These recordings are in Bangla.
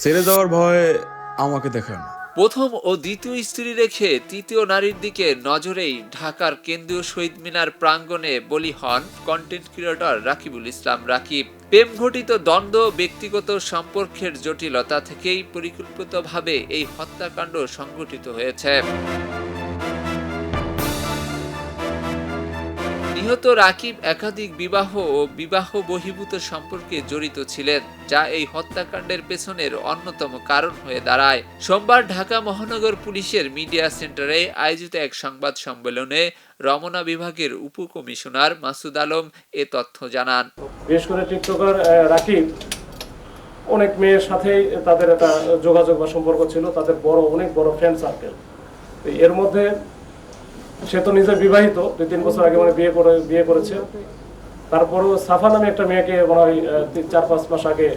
ছেড়ে যাওয়ার ভয় আমাকে দেখায় না। প্রথম ও দ্বিতীয় স্ত্রী রেখে তৃতীয় নারীর দিকে নজরেই ঢাকার কেন্দ্রীয় শহীদ মিনার প্রাঙ্গণে বলি হন কন্টেন্ট ক্রিয়েটর রাকিবুল ইসলাম রাকিব। প্রেম ঘটিত দ্বন্দ্ব, ব্যক্তিগত সম্পর্কের জটিলতা থেকেই পরিকল্পিতভাবে এই হত্যাকাণ্ড সংঘটিত হয়েছে। নিহত রাকিব একাধিক বিবাহ ও বিবাহ বহির্ভূত সম্পর্কে জড়িত ছিলেন, যা এই হত্যাকাণ্ডের পেছনের অন্যতম কারণ হয়ে দাঁড়ায়। সোমবার ঢাকা মহানগর পুলিশের মিডিয়া সেন্টারে আয়োজিত এক সংবাদ সম্মেলনে রমনা বিভাগের উপকমিশনার মাসুদ আলম এ তথ্য জানান। বিশেষ করে টিকটকার রাকিব অনেক মেয়ের সাথেই তাদের একটা যোগাযোগ বা সম্পর্ক ছিল, তাদের অনেক বড় ফ্রেন্ড সার্কেল। এর মধ্যে সে তো নিজে বিবাহিত, 2-3 বছর আগে মানে বিয়ে করেছে। তারপরও সাফা নামে একটা মেয়েকে মনে হয় 4-5 মাস আগে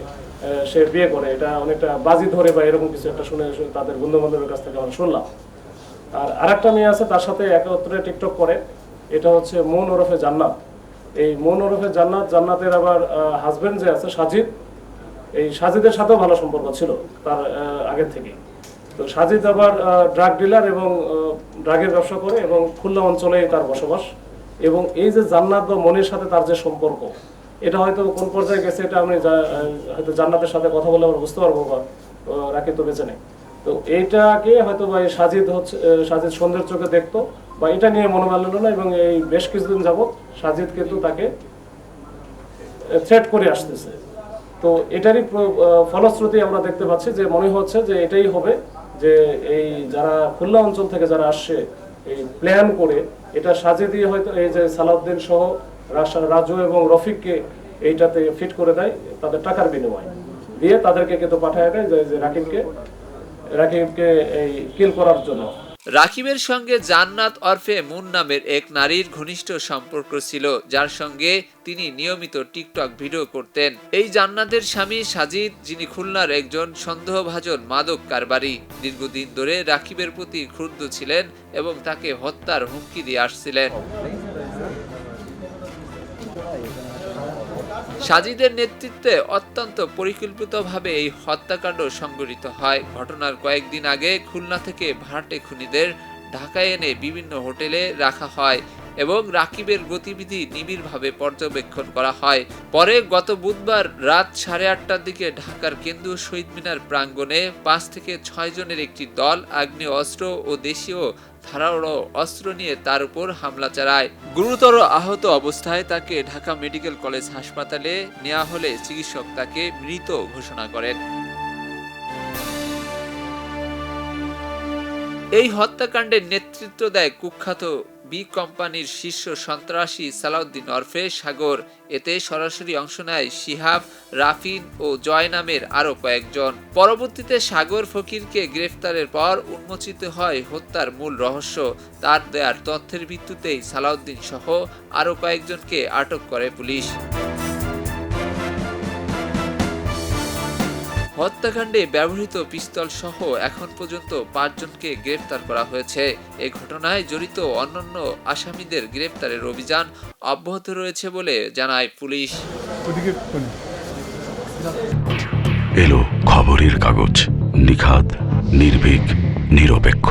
সে বিয়ে করে। এটা অনেকটা বাজি ধরে বা এরকম কিছু একটা শুনে তাদের বন্ধু বান্ধবের কাছ থেকে আমরা শুনলাম। আর আরেকটা মেয়ে আছে তার সাথে একত্রে টিকটক করে, এটা হচ্ছে মন ওরফে জান্নাত। এই মন ওরফে জান্নাতের আবার হাজবেন্ড যে আছে সাজিদ, এই সাজিদের সাথেও ভালো সম্পর্ক ছিল তার আগের থেকে। তো সাজিদ আবার ড্রাগ ডিলার এবং ড্রাগের ব্যবসা করে এবং খুলনা অঞ্চলে তার বসবাস। এবং এই যে জান্নাত বা মনের সাথে তার যে সম্পর্ক, এটা হয়তো কোন পর্যায়ে গেছে এটা আমি হয়তো জান্নাতের সাথে কথা বলে আমরা বুঝতে পারবো, বা রাকিব তো বেঁচে নেই। তো এইটাকে হয়তো বা সাজিদ সন্ধ্যের চোখে দেখতো বা এটা নিয়ে মনোমালিন্য না, এবং এই বেশ কিছুদিন যাবৎ সাজিদ কিন্তু তাকে থ্রেট করে আসতেছে। তো এটারই ফলশ্রুতি আমরা দেখতে পাচ্ছি যে মনে হচ্ছে যে এটাই হবে, যে এই যারা খুলনা অঞ্চল থেকে যারা আসছে এই প্ল্যান করে, এটা সাজিদই হয়তো এই যে সালাউদ্দিন সহ রাজু এবং রফিককে এইটাতে ফিট করে দেয়, তাদের টাকার বিনিময় দিয়ে তাদেরকে কিন্তু পাঠায় দেয় যে রাকিবকে এই কিল করার জন্য। রাকিবের সঙ্গে জান্নাত ওরফে মুন নামের এক নারীর ঘনিষ্ঠ সম্পর্ক ছিল, যার সঙ্গে তিনি নিয়মিত টিকটক ভিডিও করতেন। এই জান্নাতের স্বামী সাজিদ, যিনি খুলনার একজন সন্দেহভাজন মাদক কারবারি, দীর্ঘদিন ধরে রাকিবের প্রতি ক্ষুব্ধ ছিলেন এবং তাকে হত্যার হুমকি দিয়ে আসছিলেন। সাজিদের নেতৃত্বে অত্যন্ত পরিকল্পিতভাবে এই হত্যাকাণ্ড সংঘটিত হয়। ঘটনার কয়েকদিন আগে খুলনা থেকে ভাড়াটে খুনিদের ঢাকায় এনে বিভিন্ন হোটেলে রাখা হয় এবং রাকিবের গতিবিধি নিবিড়ভাবে পর্যবেক্ষণ করা হয়। পরে গত বুধবার রাত 8:30টার দিকে ঢাকার কেন্দ্রীয় শহীদ মিনার প্রাঙ্গণে 5 থেকে 6 জনের একটি দল আগ্নেয় অস্ত্র ও দেশীয় ধারালো অস্ত্র নিয়ে তার উপর হামলা চালায়। গুরুতর আহত অবস্থায় তাকে ঢাকা মেডিকেল কলেজ হাসপাতালে নেওয়া হলে চিকিৎসক তাকে মৃত ঘোষণা করেন। এই হত্যাকাণ্ডের নেতৃত্ব দেয় কুখ্যাত বি কোম্পানির শীর্ষ সন্ত্রাসী সালাউদ্দিন ওরফে সাগর। এতে সরাসরি অংশ নেয় শিহাব, রাফিন ও জয় নামের আরো কয়েকজন। পরবর্তীতে সাগর ফকিরকে গ্রেফতারের পর উন্মোচিত হয় হত্যার মূল রহস্য। তার দেয়ার তথ্যের ভিত্তিতেই সালাউদ্দিন সহ আরো কয়েকজনকে আটক করে পুলিশ। হত্যাকাণ্ডে ব্যবহৃত পিস্তল সহ এখন পর্যন্ত 5 জনকে গ্রেফতার করা হয়েছে। এ ঘটনায় জড়িত অন্যান্য আসামিদের গ্রেফতারের অভিযান অব্যাহত রয়েছে বলে জানায় পুলিশ। এলো খবরের কাগজ, নিখাত, নির্ভীক, নিরপেক্ষ।